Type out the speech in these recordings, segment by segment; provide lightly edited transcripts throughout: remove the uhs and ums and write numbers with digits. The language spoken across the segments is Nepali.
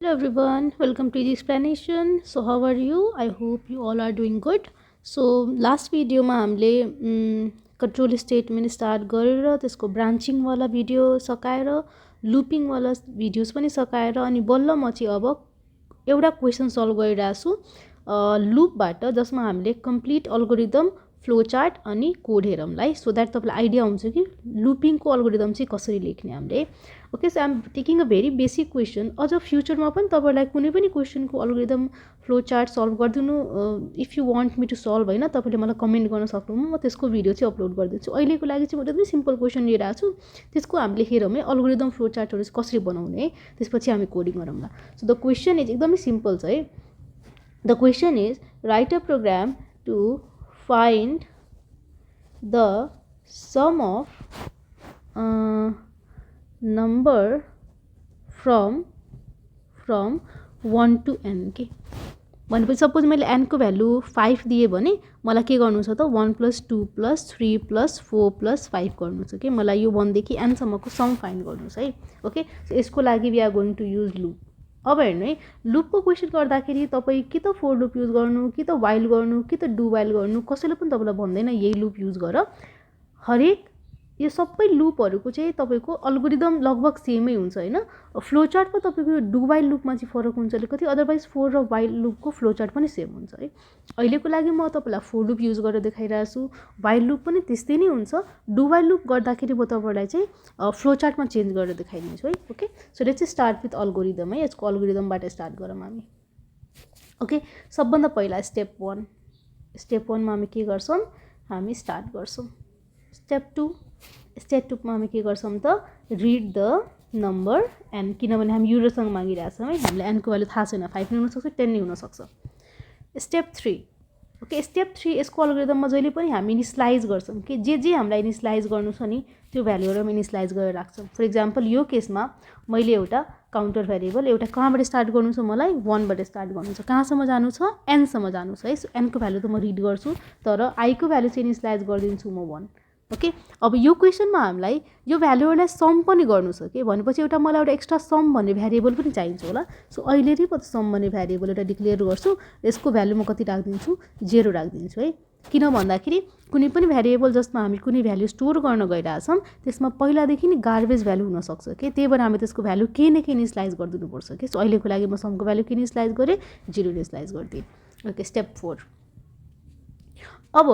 Hello everyone, welcome to the explanation. So how are you? I hope you all are doing good. So last video मा हामीले control statement start गरेर त्यसको branching वाला भिडियो सकाएर looping वाला भिडियोस पनि सकाएर अनि बल्ल म चाहिँ अब एउटा क्वेशन सल्भ गरिरहेको छु लुपबाट जसमा हामीले कम्प्लिट अल्गोरिदम फ्लो चार्ट अनि कोड हेरौँलाई सो द्याट तपाईलाई आइडिया हुन्छ कि लुपिङको अल्गोरिदम चाहिँ कसरी लेख्ने हामीले okay so I am taking a very basic question अझ फ्युचरमा पनि तपाईँलाई कुनै पनि क्वेसनको अल्गोरिदम फ्लो चार्ट सल्भ गरिदिनु if you want me to solve होइन तपाईँले मलाई कमेन्ट गर्न सक्नुहुन्छ म त्यसको भिडियो चाहिँ अपलोड गरिदिन्छु अहिलेको लागि चाहिँ म एकदमै सिम्पल क्वेसन लिएर आएको छु त्यसको हामीले हेरौँ है अल्गोरिदम फ्लो चार्टहरू चाहिँ कसरी बनाउने है त्यसपछि हामी कोडिङ गरौँला सो द क्वेसन इज एकदमै सिम्पल छ है the question is write a program to find the sum of number from 1 to n के भनेपछि सपोज मैले n को भ्यालु 5 दिए भने मलाई के गर्नु छ त 1 + 2 + 3 + 4 + 5 गर्नु छ के मलाई यो 1 देखि n सम्मको सम फाइन्ड गर्नु छ है ओके सो यसको लागि we are going to use loop अब हेर्नु है लुपको क्वेसन गर्दाखेरि तपाईँ कि त फोर लुप युज गर्नु कि त वाइल गर्नु कि त डु वाइल गर्नु कसैले पनि तपाईँलाई भन्दैन यही लुप युज गर हरेक यो सबै लुपहरूको चाहिँ तपाईँको अल्गोरिदम लगभग सेमै हुन्छ होइन फ्लो चार्टमा तपाईँको डु वाइल लुपमा चाहिँ फरक हुन्छ अलिकति अदरवाइज फोर र वाइल लुपको फ्लो चार्ट पनि सेम हुन्छ है अहिलेको लागि म तपाईँलाई फोर लुप युज गरेर देखाइरहेको छु वाइल लुप पनि त्यस्तै नै हुन्छ डु वाइल लुप गर्दाखेरि म तपाईँलाई चाहिँ फ्लो चार्टमा चेन्ज गरेर देखाइदिन्छु है ओके सो लेट्स चाहिँ स्टार्ट विथ अल्गोरिदम है यसको अल्गोरिदमबाट स्टार्ट गरौँ हामी ओके सबभन्दा पहिला स्टेप 1 मा हामी के गर्छौँ हामी स्टार्ट गर्छौँ स्टेप 2 मा हामी के गर्छौँ त रिड द नम्बर एन किनभने हामी युरोसँग मागिरहेको छौँ है हामीलाई एनको भ्यालु थाहा छैन 5 नै हुनसक्छ 10 नै हुनसक्छ स्टेप 3 ओके स्टेप 3 यसको अल्गोरिदममा जहिले पनि हामी इनिस्लाइज गर्छौँ कि जे हामीलाई इनिस्लाइज गर्नु छ नि त्यो भ्यालुहरू हामी इनिस्लाइज गरेर राख्छौँ फर इक्जाम्पल यो केसमा मैले एउटा काउन्टर भेरिएबल एउटा कहाँबाट स्टार्ट गर्नु छ मलाई 1 बाट स्टार्ट गर्नु छ कहाँसम्म जानु छ n सम्म जानु छ है सो n को भ्यालु त म रिड गर्छु तर i को भ्यालु चाहिँ इनिस्लाइज गरिदिन्छु म 1 ओके अब यो क्वेसनमा हामीलाई यो भ्यालुहरूलाई सम पनि गर्नु छ के भनेपछि एउटा मलाई एउटा एक्स्ट्रा सम भन्ने भ्यारिएबल पनि चाहिन्छ होला सो अहिले नै म सम भन्ने भ्यारिएबल एउटा डिक्लेयर गर्छु यसको भ्यालु म कति राखिदिन्छु 0 राखिदिन्छु है किन भन्दाखेरि कुनै पनि भ्यारिएबल जसमा हामी कुनै भ्यालु स्टोर गर्न गइरहेछौँ त्यसमा पहिलादेखि नै गार्बेज भ्यालु हुनसक्छ कि त्यही भएर हामी त्यसको भ्यालु केही न केही इनिस्लाइज गरिदिनुपर्छ कि सो अहिलेको लागि म समको भ्यालु के इनिस्लाइज गरेँ 0 इनिस्लाइज गरिदिएँ ओके स्टेप 4 अब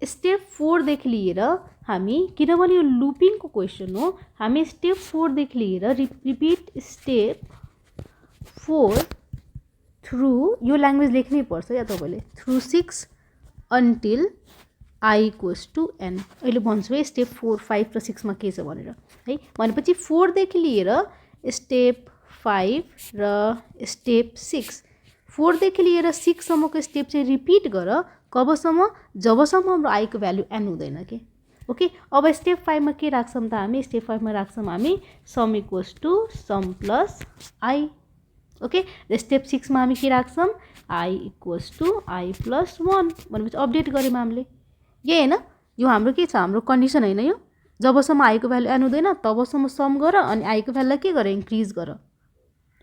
स्टेप 4 देखि लिएर हामी किनभने यो लुपिङको क्वेसन हो हामी स्टेप 4 देखि लिएर रिपिट स्टेप 4 थ्रु यो ल्याङ्ग्वेज लेख्नै पर्छ या तपाईँले through 6 until i equals to n अहिले भन्छु है स्टेप 4 5 र 6 मा के छ भनेर है भनेपछि 4 देखि लिएर स्टेप 5 र स्टेप 6 4 देखि लिएर 6 सम्मको स्टेप चाहिँ रिपिट गर कबसम्म जबसम्म हाम्रो i को भ्यालु n हुँदैन के ओके अब स्टेप 5 मा के राख्छौँ त हामी स्टेप 5 मा राख्छौँ हामी sum equals to sum plus i okay र स्टेप 6 मा हामी के राख्छौँ i equals to i plus 1 भनेपछि अपडेट गऱ्यौँ हामीले यही हैन यो हाम्रो के छ हाम्रो कन्डिसन हैन यो जबसम्म i को भ्यालु n हुँदैन तबसम्म सम गर अनि i को भ्यालुलाई के गर इन्क्रिज गर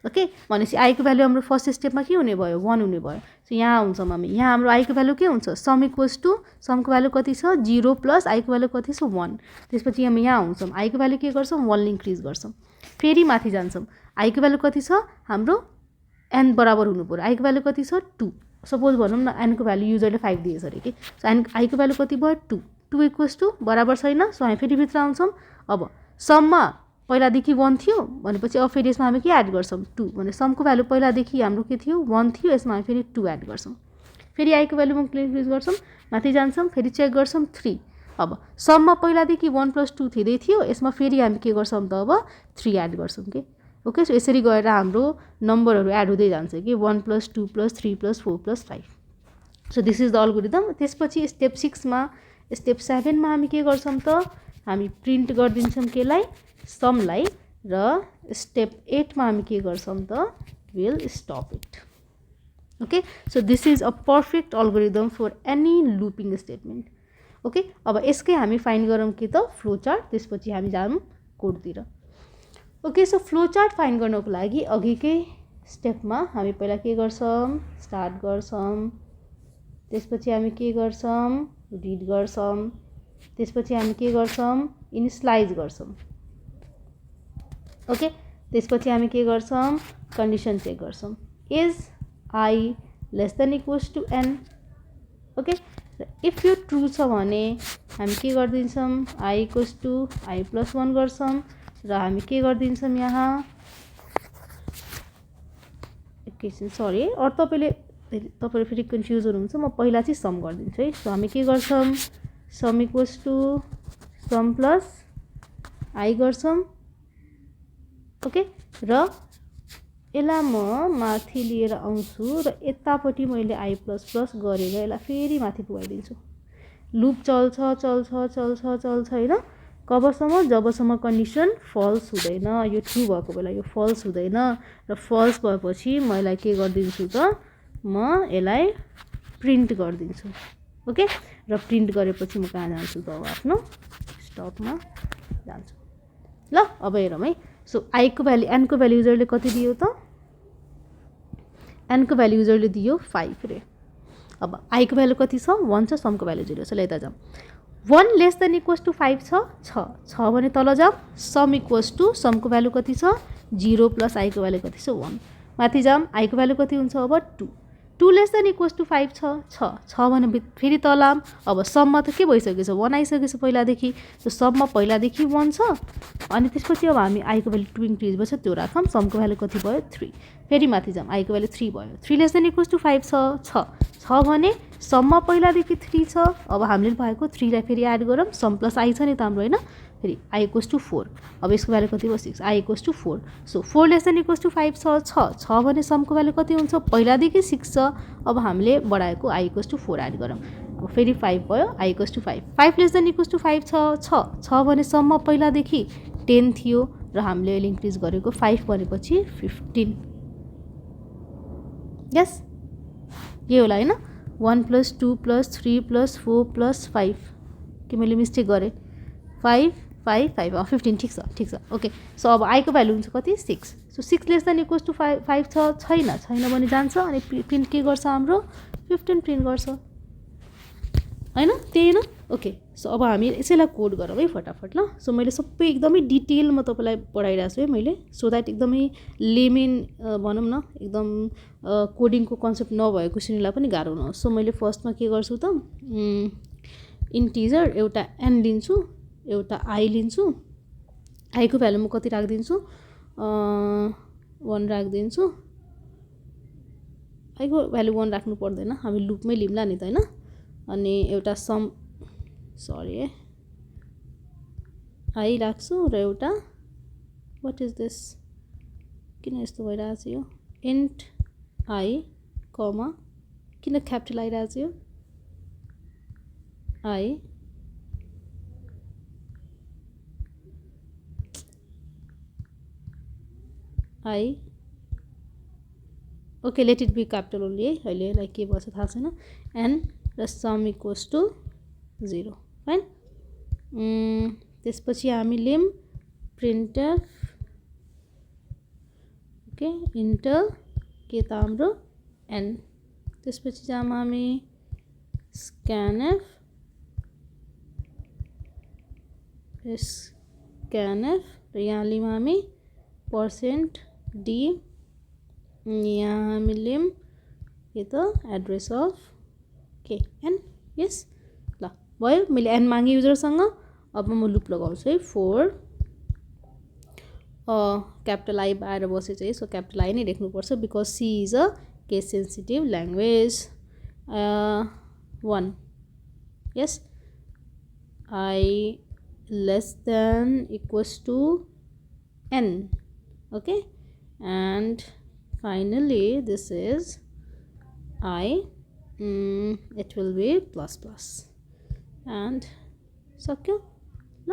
ओके भनेपछि i को भ्यालु हाम्रो फर्स्ट स्टेपमा के हुने भयो 1 हुने भयो सो यहाँ हुन्छ हामी यहाँ हाम्रो i को भ्यालु के हुन्छ सम इक्वल्स टु समको भ्यालु कति छ 0 प्लस i को भ्यालु कति छ 1 त्यसपछि हामी यहाँ हुन्छौँ i को भ्यालु के गर्छौँ 1 ले इन्क्रिज गर्छौँ फेरि माथि जान्छौँ i को भ्यालु कति छ हाम्रो n बराबर हुनु पर्यो i को भ्यालु कति छ 2 सपोज भनौँ न n को भ्यालु युजरले 5 दिएछ अरे के सो i को भ्यालु कति भयो 2 इक्वल्स टु बराबर छैन सो हामी फेरि भित्र आउँछौँ अब सममा पहिलादेखि 1 थियो भनेपछि अब फेरि यसमा हामी के एड गर्छौँ 2 भने समको भ्यालु पहिलादेखि हाम्रो के थियो 1 थियो यसमा हामी फेरि 2 एड गर्छौँ फेरि i को भ्यालु म इन्क्रिज गर्छौँ माथि जान्छौँ फेरि चेक गर्छौँ 3 अब सममा पहिलादेखि 1 + 2 थिँदै थियो यसमा फेरि हामी के गर्छौँ त अब 3 एड गर्छौँ के ओके सो यसरी गएर हाम्रो नम्बरहरू एड हुँदै जान्छ कि 1 + 2 + 3 + 4 + 5 so this is the algorithm त्यसपछि स्टेप 6 मा स्टेप 7 मा हामी के गर्छौँ त हामी प्रिन्ट गरिदिन्छौँ केलाई समलाई र स्टेप 8 मा हामी के गर्छौँ त will stop it okay so this is a perfect algorithm for any looping statement okay अब यसकै हामी फाइन्ड गरौँ के त फ्लो चार्ट त्यसपछि हामी जाऊँ कोडतिर okay so flow chart find गर्नको लागि अघिकै स्टेपमा हामी पहिला के गर्छौं स्टार्ट गर्छौं त्यसपछि हामी के गर्छौं रिड गर्छौं त्यसपछि हामी के गर्छौं इनिशियलाइज गर्छौं ओके त्यसपछि हामी के गर्छौं कन्डिसन चेक गर्छौं is I less than equals to n okay if यो ट्रू छ भने हामी के गर्दिन्छौं I equals to I plus 1 गर्छौं र हामी के गर्दिन्छौं यहाँ एकैछिन सरी अर तपाईले फेरि कन्फ्युज हुनुहुन्छ म पहिला चाहिँ सम गर्दिन्छु है सो हामी के गर्छौं sum equals to sum plus I गर्छौं ओके र यसलाई म माथि लिएर आउँछु र यतापट्टि मैले I प्लस प्लस गरेर यसलाई फेरि माथि पुगाइदिन्छु लुप चल्छ हैन कबसम्म जबसम्म कन्डिसन फल्स हुँदैन यो ट्रू भएको बेला यो फल्स हुँदैन र फल्स भएपछि म यसलाई के गर्दिन्छु त म यसलाई प्रिन्ट गर्दिन्छु ओके र प्रिन्ट गरेपछि म कहाँ जान्छु त अब आफ्नो स्टपमा जान्छु ल अब हेरौँ है सो I को भ्यालु n को भ्यालु युजरले कति दियो त n को भ्यालु युजरले दियो 5 रे अब I को भ्यालु कति छ 1 छ सम को भ्यालु 0 छ ल यता जाम 1 लेस देन इक्वल्स टु 5 छ भने तल जाम सम इक्वल्स टु सम को भ्यालु कति छ 0 प्लस I को भ्यालु कति छ 1 माथि जाम I को भ्यालु कति हुन्छ अब 2 लेस देन इक्वल्स टु 5 छ भने फेरि तलाम अब सममा त के भइसकेछ 1 आइसकेछ पहिलादेखि सो सममा पहिलादेखि 1 छ अनि त्यसपछि अब हामी I को भ्यालु 2 इन्क्रिज भएछ त्यो राखौँ समको भ्यालु कति भयो 3 फेरि माथि जाम I को भ्यालु 3 भयो 3 लेस देन इक्वल्स टु 5 छ भने सममा पहिलादेखि 3 छ अब हामीले भएको 3 लाई फेरि एड गरौँ सम प्लस I छ नि त हाम्रो हैन फेरि I इक्वल्स टु 4 अब यसको भ्यालु कति भयो 6 I equals to 4 so 4 less than equals to 5 छ भने समको भ्यालु कति हुन्छ पहिलादेखि 6 छ अब हामीले बढाएको I इक्वल्स टु 4 एड गरौँ अब फेरि 5 भयो I equals to 5 less than equals to 5 छ भने सममा पहिलादेखि 10 थियो र हामीले अहिले इन्क्रिज गरेको 5 भनेपछि 15 यस यो होला हैन 1 प्लस 2 प्लस 3 प्लस 4 प्लस 5 के मैले मिस्टेक गरेँ 5 15 ठिक छ ओके सो अब I को भ्यालु हुन्छ कति 6 so 6 less than equals to 5 छैन भने जान्छ अनि प्रिन्ट के गर्छ हाम्रो 15 प्रिन्ट गर्छ हैन त्यही न ओके सो अब हामी यसैलाई कोड गरौँ है फटाफट ल सो मैले सबै एकदमै डिटेलमा तपाईलाई पढाइरहेको छु है मैले सो द्याट एकदमै लेमेन भनौँ न एकदम कोडिङको कन्सेप्ट नभएको श्रेणीलाई पनि गाह्रो नहोस् सो मैले फर्स्टमा के गर्छु त इन्टिजर एउटा n लिन्छु एउटा I लिन्छु I को भ्यालु म कति राख्दिन्छु 1 राख्दिन्छु I को भ्यालु 1 राख्नु पर्दैन हामी लुपमै लिम्ला नि त हैन अनि एउटा सम सरी है I राख्छु र एउटा व्हाट इज दिस किन यस्तो भइरहेछ यो इन्ट I कमा किन क्यापिटल I राख्छु यो I okay let it be capital only है अहिले लाइक के भन्छ थाहा छैन n र सम इक्वल्स टु 0 फाइन त्यसपछि हामीले प्रिन्टफ ओके इन्टर के त हाम्रो n त्यसपछि जाम हामी स्क्यानफ र यहाँ लिम हामी %d यहाँ हामीले के त एड्रेस अफ के n यस ल भयो मैले n मागे युजरसँग अब म लुप लगाउँछु है 4 क्यापिटल I आएर बसेछ है सो क्यापिटल I नै लेख्नुपर्छ because C is a case sensitive language 1 yes I less than equals to n okay and finally this is I it will be plus plus and सक्यो ल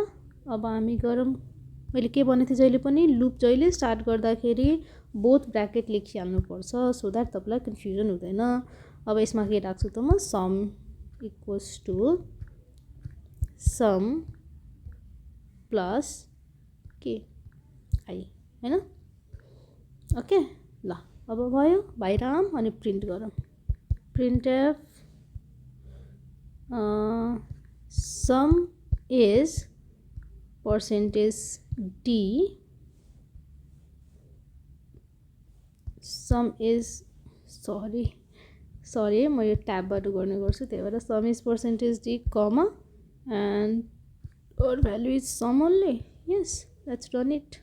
अब हामी गरौँ मैले के भनेको थिएँ जहिले पनि लुप जहिले स्टार्ट गर्दाखेरि बोथ ब्र्याकेट लेखिहाल्नुपर्छ सो द्याट तपाईँलाई कन्फ्युजन हुँदैन अब यसमा के राख्छु त म sum equals to sum plus के I हैन ओके ल अब भयो भाइराम अनि प्रिन्ट गरौँ printf sum is percentage d sum is sorry म यो ट्याबबाट गर्ने गर्छु त्यही भएर sum is percentage d comma and our value is sum only. Yes, let's run it.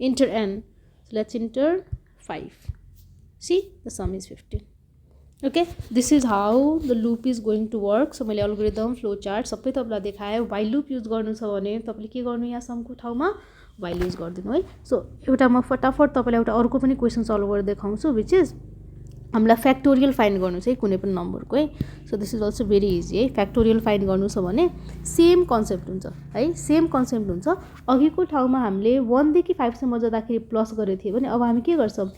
Enter n. So let's enter 5. See, the sum is 15. Okay, this is how the loop is going to work. So मैले algorithm flow chart सबै तपाईलाई देखाएँ. while loop युज गर्नु छ भने तपाईले के गर्नु यहाँ sum को ठाउँमा while युज गर्दिनु है. सो एउटा म फटाफट तपाईलाई एउटा अर्को पनि क्वेशन सल्भ गरेर देखाउँछु which is हामीलाई फ्याक्टोरियल फाइन्ड गर्नु छ है कुनै पनि नम्बरको है. So this is also very easy है. फ्याक्टोरियल फाइन्ड गर्नु छ भने सेम कन्सेप्ट हुन्छ है. सेम कन्सेप्ट हुन्छ. अघिको ठाउँमा हामीले 1 देखि 5 सम्म जाँदाखेरि प्लस गरेको थियो भने अब हामी के गर्छौँ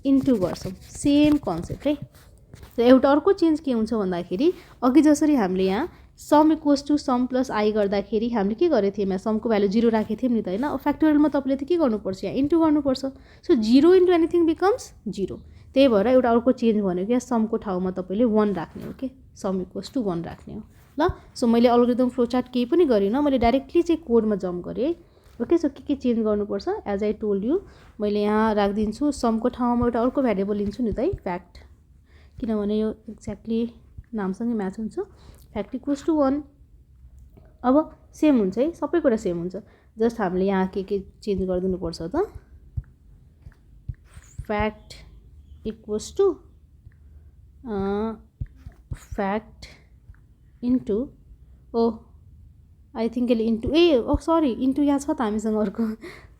इन्टु गर्छौँ. सेम कन्सेप्ट है. र एउटा अर्को चेन्ज के हुन्छ भन्दाखेरि अघि जसरी हामीले यहाँ sum equals to sum plus I गर्दाखेरि हामीले के गरेको थियौँ यहाँ समको भ्यालु 0 राखेको थियौँ नि त होइन. अब फ्याक्टोरियलमा तपाईँले त के गर्नुपर्छ यहाँ इन्टु गर्नुपर्छ. So 0 into anything becomes 0. त्यही भएर एउटा अर्को चेन्ज भनेको यहाँ समको ठाउँमा तपाईँले 1 राख्ने हो कि सम इक्वल्स टु 1 राख्ने हो ल. सो मैले अल्गोरिदम फ्लो चार्ट केही पनि गरिनँ. मैले डाइरेक्टली चाहिँ कोडमा जम्प गरेँ है. ओके, सो के चेन्ज गर्नुपर्छ एज आई टोल्ड यु मैले यहाँ राखिदिन्छु समको ठाउँमा एउटा अर्को भ्यारिएबल लिन्छु नि त है फ्याक्ट, किनभने यो एक्ज्याक्टली नामसँगै म्याच हुन्छ. Fact equals to 1. अब सेम हुन्छ है, सबै कुरा सेम हुन्छ. जस्ट हामीले यहाँ के चेन्ज गरिदिनुपर्छ त fact equals to fact into I think यसले इन्टु सरी इन्टु यहाँ छ त हामीसँग अर्को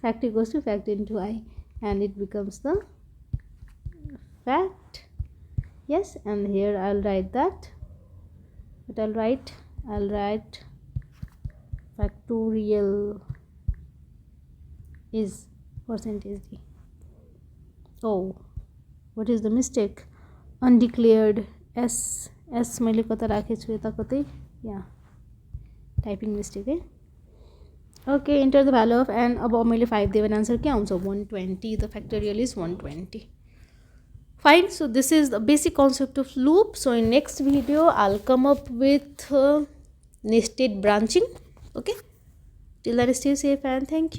fact equals to fact into I and it becomes the fact. Yes, and here I'll write that. But I'll write factorial is percentage d. Oh, what is the mistake? Undeclared s मैले कता राखेको छु यता कतै यहाँ टाइपिङ मिस्टेक है. Okay, enter the value of n. अब मैले 5 दियो भने आन्सर के आउँछ 120. The factorial is 120. Fine, so this is the basic concept of loop. So in next video I'll come up with nested branching. Okay, till then stay safe and thank you.